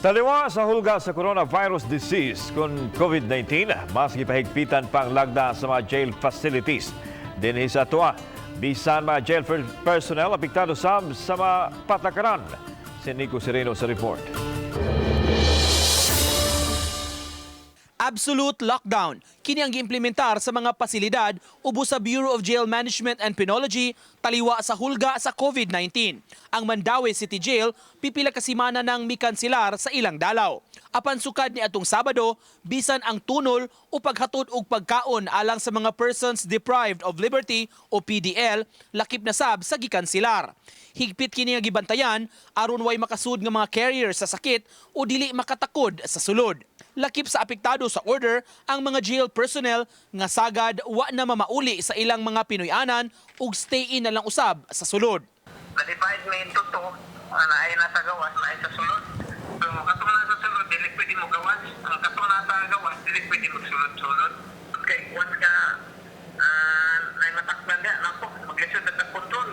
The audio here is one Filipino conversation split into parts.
Taliwa sa hulga sa coronavirus disease kung COVID-19, mas gipahigpitan pang lagda sa mga jail facilities. Dinhi sa tuwa, bisan mga jail personnel apektado sa mga patakaran. Si Nico Sereno sa report. Absolute lockdown. Kini ang giimplementar sa mga pasilidad ubos sa Bureau of Jail Management and Penology taliwa sa hulga sa COVID-19. Ang Mandaue City Jail pipila ka semana nang mikanselar sa ilang dalaw. Apan sukad ni atong Sabado, bisan ang tunol o paghatod og pagkaon alang sa mga persons deprived of liberty o PDL, lakip na sab sa gikanselar. Higpit kini nga gibantayan aron way makasud nga mga carrier sa sakit o dili makatakod sa sulod. Lakip sa apektado sa order ang mga jail personnel nga sagad wa na mamauli sa ilang mga Pinoyanan ug stay-in na lang usab sa sulod. Na-divide may tuto, na ay nasa gawas, na ay sa sulod. So, katong nasa sulod, dili pwede mo gawas. Ang katong nasa gawas, dili pwede mo sulod-sulod. Okay, once ka na matakban niya, napo, maglisod na sa kontrol.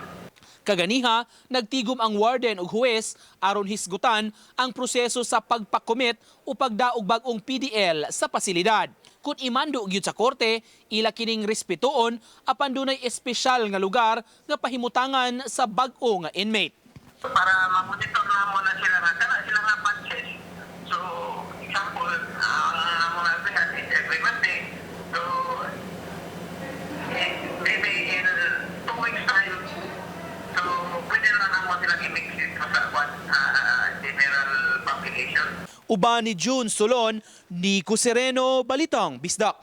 Kaganiha, nagtigom ang warden ug huwes aron hisgutan ang proseso sa pagpakomit o pagdaog bag-ong PDL sa pasilidad. Kung imando gyud sa korte, ila kining respetuon apan dunay espesyal nga lugar nga pahimutangan sa bag-o nga inmate. Para ma-monitor na mo na sila na kana sila nga patches. So, example, ang mga bihan is every Monday. So, maybe in 2 weeks time, so pwede na naman silang i-mix it sa general population. Uban ni June Solon, Nico Sereno, Balitang Bisdak.